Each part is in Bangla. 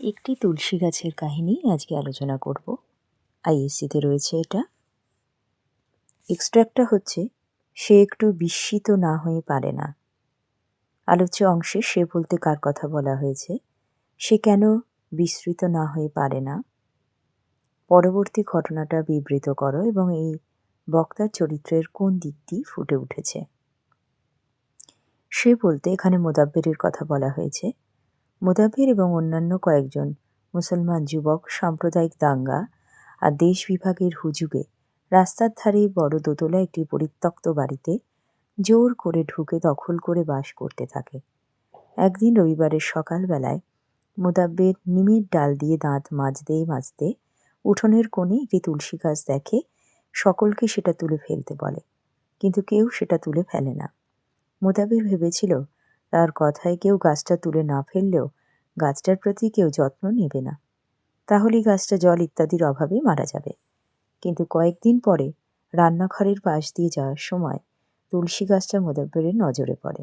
একটি তুলসী গাছের কাহিনী আজকে আলোচনা করব। আইএসসিতে রয়েছে এটা। এক্সট্র্যাক্টটা হচ্ছে, সে একটু বিস্মিত না হয়ে পারে না। আলোচ্য অংশে সে বলতে কার কথা বলা হয়েছে, সে কেন বিস্মৃত না হয়ে পারে না, পরবর্তী ঘটনাটা বিবৃত করো এবং এই বক্তার চরিত্রের কোন দিকটি ফুটে উঠেছে। সে বলতে এখানে মোদাব্বেরের কথা বলা হয়েছে। মোদাব্বের এবং অন্যান্য কয়েকজন মুসলমান যুবক সাম্প্রদায়িক দাঙ্গা আর দেশ বিভাগের হুজুগে রাস্তার ধারে বড় দোতলা একটি পরিত্যক্ত বাড়িতে জোর করে ঢুকে দখল করে বাস করতে থাকে। একদিন রবিবারের সকালবেলায় মোদাব্বের নিমের ডাল দিয়ে দাঁত মাজতে মাজতে উঠোনের কোণে একটি তুলসী গাছ দেখে। সকলকে সেটা তুলে ফেলতে বলে, কিন্তু কেউ সেটা তুলে ফেলে না। মোদাব্বের ভেবেছিল তার কথায় কেউ গাছটা তুলে না ফেললেও গাছটার প্রতি কেউ যত্ন নেবে না, তাহলেই গাছটা জল ইত্যাদির অভাবে মারা যাবে। কিন্তু কয়েকদিন পরে রান্নাঘরের পাশ দিয়ে যাওয়ার সময় তুলসী গাছটা মোদাব্বেরের নজরে পড়ে।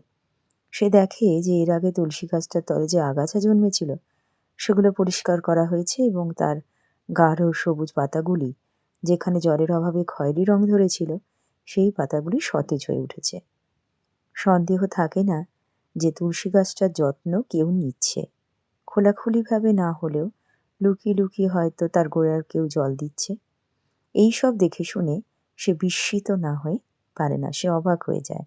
সে দেখে যে এর আগে তুলসী গাছটার তলে যে আগাছা জন্মেছিল সেগুলো পরিষ্কার করা হয়েছে এবং তার গাঢ় সবুজ পাতাগুলি, যেখানে জলের অভাবে খয়েরি রং ধরেছিল, সেই পাতাগুলি সতেজ হয়ে উঠেছে। সন্দেহ থাকে না যে তুলসী গাছটার যত্ন কেউ নিচ্ছে, খোলাখুলিভাবে না হলেও লুকিয়ে লুকিয়ে হয়তো তার গোড়ার কেউ জল দিচ্ছে। এই সব দেখে শুনে সে বিস্মিত না হয়ে পারে না, সে অবাক হয়ে যায়।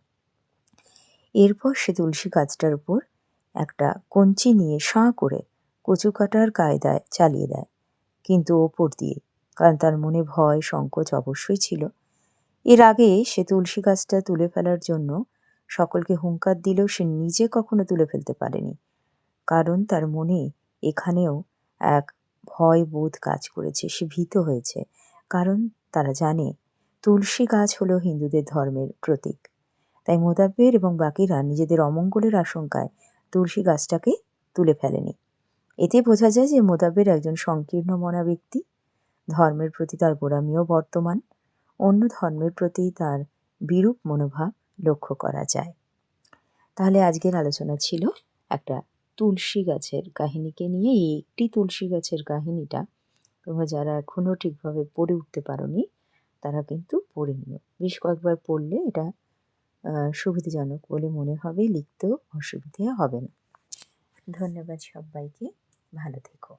এরপর সে তুলসী গাছটার উপর একটা কঞ্চি নিয়ে সাঁ করে কচু কাটার কায়দায় চালিয়ে দেয়, কিন্তু ওপর দিয়ে, কারণ তার মনে ভয় সংকোচ অবশ্যই ছিল। এর আগে সে তুলসী গাছটা তুলে ফেলার জন্য সকলকে হুঙ্কার দিলেও সে নিজে কখনো তুলে ফেলতে পারেনি, কারণ তার মনে এখানেও এক ভয় বোধ কাজ করেছে। সে ভীত হয়েছে, কারণ তারা জানে তুলসী গাছ হলো হিন্দুদের ধর্মের প্রতীক। তাই মোদাব্বের এবং বাকিরা নিজেদের অমঙ্গলের আশঙ্কায় তুলসী গাছটাকে তুলে ফেলেনি। এতে বোঝা যায় যে মোদাব্বের একজন সংকীর্ণ মনা ব্যক্তি। ধর্মের প্রতি তার গোঁড়ামিও বর্তমান, অন্য ধর্মের প্রতি তার বিরূপ মনোভাব লক্ষ্য করা যায়। তাহলে আজকের আলোচনা ছিল একটা তুলসী গাছের কাহিনীকে নিয়ে। এই একটি তুলসী গাছের কাহিনীটা তোমরা যারা এখনও ঠিকভাবে পড়ে উঠতে পারোনি তারা কিন্তু পড়ে নিও। বেশ কয়েকবার পড়লে এটা সুবিধাজনক বলে মনে হবে, লিখতেও অসুবিধে হবে না। ধন্যবাদ সবাইকে, ভালো থেকো।